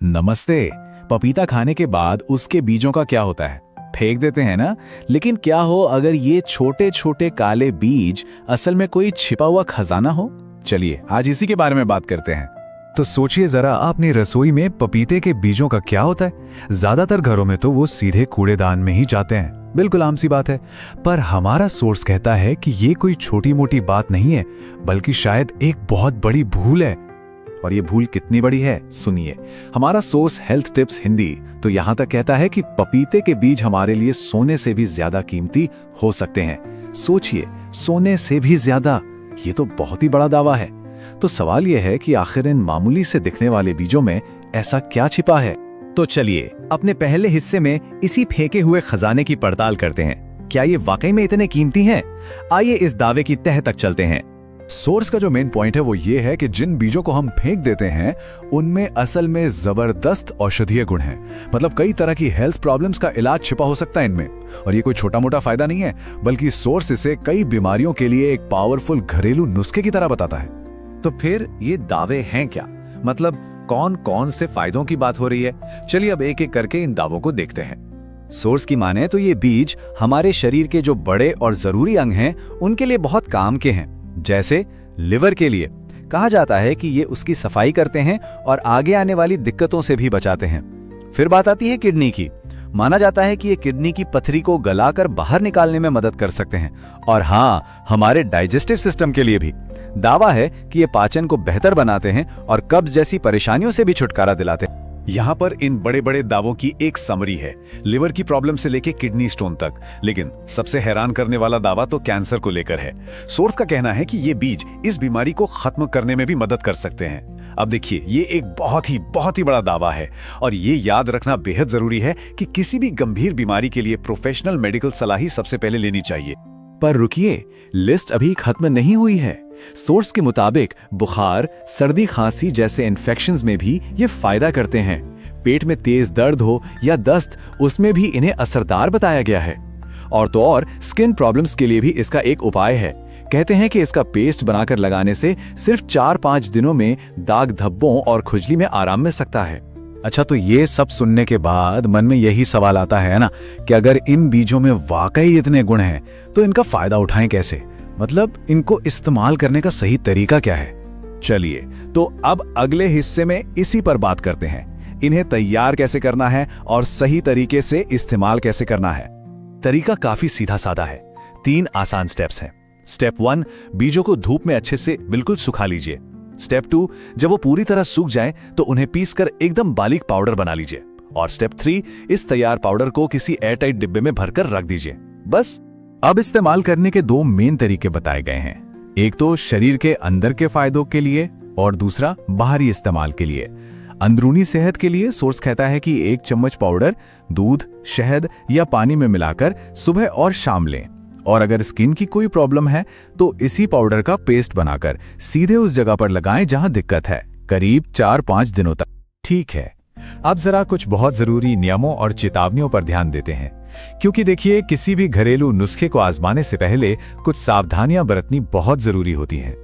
नमस्ते। पपीता खाने के बाद उसके बीजों का क्या होता है? फेंक देते हैं ना। लेकिन क्या हो अगर ये छोटे छोटे काले बीज असल में कोई छिपा हुआ खजाना हो? चलिए आज इसी के बारे में बात करते हैं। तो सोचिए जरा, अपनी रसोई में पपीते के बीजों का क्या होता है। ज्यादातर घरों में तो वो सीधे कूड़ेदान में ही जाते हैं, बिल्कुल आम सी बात है। पर हमारा सोर्स कहता है कि ये कोई छोटी मोटी बात नहीं है, बल्कि शायद एक बहुत बड़ी भूल है। और ये भूल कितनी बड़ी है, सुनिए। हमारा सोर्स हेल्थ टिप्स हिंदी तो यहां तक कहता है कि पपीते के बीज हमारे लिए सोने से भी ज्यादा कीमती हो सकते हैं। सोचिए, सोने से भी ज्यादा, ये तो बहुत ही बड़ा दावा है। तो सवाल यह है कि आखिर इन मामूली से दिखने वाले बीजों में ऐसा क्या छिपा है? तो चलिए अपने पहले हिस्से में इसी फेंके हुए खजाने की पड़ताल करते हैं। क्या ये वाकई में इतने कीमती हैं? आइए इस दावे की तह तक चलते हैं। सोर्स का जो मेन पॉइंट है वो ये है कि जिन बीजों को हम फेंक देते हैं उनमें असल में जबरदस्त औषधीय गुण हैं। मतलब कई तरह की हेल्थ प्रॉब्लम्स का इलाज छिपा हो सकता है इनमें। और ये कोई छोटा मोटा फायदा नहीं है, बल्कि सोर्स इसे कई बीमारियों के लिए एक पावरफुल घरेलू नुस्खे की तरह बताता है। तो फिर ये दावे हैं क्या? मतलब कौन कौन से फायदों की बात हो रही है? चलिए अब एक एक करके इन दावों को देखते हैं। सोर्स की माने तो ये बीज हमारे शरीर के जो बड़े और जरूरी अंग हैं उनके लिए बहुत काम के हैं। जैसे लिवर के लिए कहा जाता है कि ये उसकी सफाई करते हैं और आगे आने वाली दिक्कतों से भी बचाते हैं। फिर बात आती है किडनी की। माना जाता है कि ये किडनी की पथरी को गलाकर बाहर निकालने में मदद कर सकते हैं। और हाँ, हमारे डाइजेस्टिव सिस्टम के लिए भी दावा है कि ये पाचन को बेहतर बनाते हैं और कब्ज जैसी परेशानियों से भी छुटकारा दिलाते हैं। यहाँ पर इन बड़े बड़े दावों की एक समरी है, लिवर की प्रॉब्लम से लेके किडनी स्टोन तक। लेकिन सबसे हैरान करने वाला दावा तो कैंसर को लेकर है। सोर्स का कहना है कि ये बीज इस बीमारी को खत्म करने में भी मदद कर सकते हैं। अब देखिए, ये एक बहुत ही बड़ा दावा है और ये याद रखना बेहद जरूरी है कि किसी भी गंभीर बीमारी के लिए प्रोफेशनल मेडिकल सलाह ही सबसे पहले लेनी चाहिए। पर रुकिए, लिस्ट अभी खत्म नहीं हुई है। सोर्स के मुताबिक बुखार, सर्दी खांसी जैसे इन्फेक्शंस में भी ये फायदा करते हैं। पेट में तेज दर्द हो या दस्त, उसमें भी इन्हें असरदार बताया गया है। और तो और स्किन प्रॉब्लम्स के लिए भी इसका एक उपाय है। कहते हैं कि इसका पेस्ट बनाकर लगाने से सिर्फ 4-5 दिनों में दाग धब्बों और खुजली में आराम मिल सकता है। अच्छा, तो ये सब सुनने के बाद मन में यही सवाल आता है ना कि अगर इन बीजों में वाकई इतने गुण हैं तो इनका फायदा उठाएं कैसे? मतलब इनको इस्तेमाल करने का सही तरीका क्या है? चलिए तो अब अगले हिस्से में इसी पर बात करते हैं। इन्हें तैयार कैसे करना है और सही तरीके से इस्तेमाल कैसे करना है। तरीका काफी सीधा साधा है। 3 आसान स्टेप्स हैं। स्टेप 1, बीजों को धूप में अच्छे से बिल्कुल सुखा लीजिए। स्टेप 2, जब वो पूरी तरह सूख जाए तो उन्हें पीसकर एकदम बारीक पाउडर बना लीजिए। और स्टेप 3, इस तैयार पाउडर को किसी एयरटाइट डिब्बे में भरकर रख दीजिए। बस। अब इस्तेमाल करने के 2 मेन तरीके बताए गए हैं। एक तो शरीर के अंदर के फायदों के लिए और दूसरा बाहरी इस्तेमाल के लिए। अंदरूनी सेहत के लिए सोर्स कहता है कि 1 चम्मच पाउडर दूध, शहद या पानी में मिलाकर सुबह और शाम लें। और अगर स्किन की कोई प्रॉब्लम है तो इसी पाउडर का पेस्ट बनाकर सीधे उस जगह पर लगाएं जहां दिक्कत है, करीब 4-5 दिनों तक। ठीक है, अब जरा कुछ बहुत जरूरी नियमों और चेतावनियों पर ध्यान देते हैं। क्योंकि देखिए, किसी भी घरेलू नुस्खे को आजमाने से पहले कुछ सावधानियां बरतनी बहुत जरूरी होती हैं।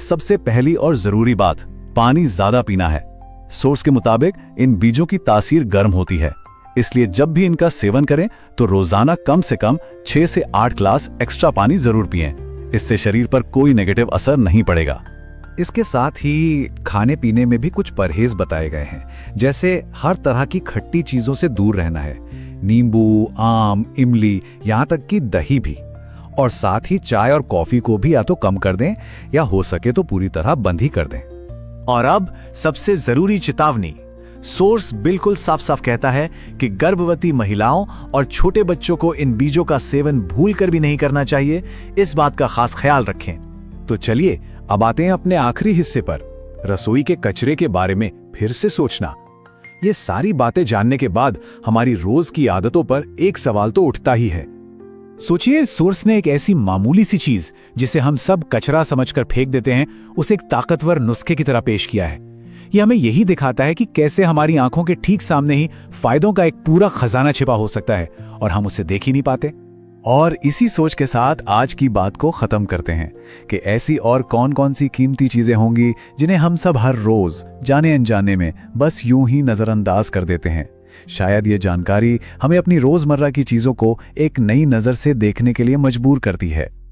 सबसे पहली और जरूरी बात, पानी ज्यादा पीना है। सोर्स के मुताबिक इन बीजों की तासीर गर्म होती है, इसलिए जब भी इनका सेवन करें तो रोजाना कम से कम 6 से 8 ग्लास एक्स्ट्रा पानी जरूर पिएं। इससे शरीर पर कोई नेगेटिव असर नहीं पड़ेगा। इसके साथ ही खाने पीने में भी कुछ परहेज बताए गए हैं। जैसे हर तरह की खट्टी चीजों से दूर रहना है, नींबू, आम, इमली, यहाँ तक कि दही भी। और साथ ही चाय और कॉफी को भी या तो कम कर दें या हो सके तो पूरी तरह बंद ही कर दें। और अब सबसे जरूरी चेतावनी, सोर्स बिल्कुल साफ साफ कहता है कि गर्भवती महिलाओं और छोटे बच्चों को इन बीजों का सेवन भूलकर भी नहीं करना चाहिए। इस बात का खास ख्याल रखें। तो चलिए अब आते हैं अपने आखिरी हिस्से पर, रसोई के कचरे के बारे में फिर से सोचना। ये सारी बातें जानने के बाद हमारी रोज की आदतों पर एक सवाल तो उठता ही है। सोचिए, सोर्स ने एक ऐसी मामूली सी चीज जिसे हम सब कचरा समझकर फेंक देते हैं, उसे एक ताकतवर नुस्खे की तरह पेश किया है। यह हमें यही दिखाता है कि कैसे हमारी आंखों के ठीक सामने ही फायदों का एक पूरा खजाना छिपा हो सकता है और हम उसे देख ही नहीं पाते। और इसी सोच के साथ आज की बात को खत्म करते हैं कि ऐसी और कौन कौन सी कीमती चीजें होंगी जिन्हें हम सब हर रोज जाने अनजाने में बस यूं ही नजरअंदाज कर देते हैं। शायद ये जानकारी हमें अपनी रोजमर्रा की चीजों को एक नई नजर से देखने के लिए मजबूर करती है।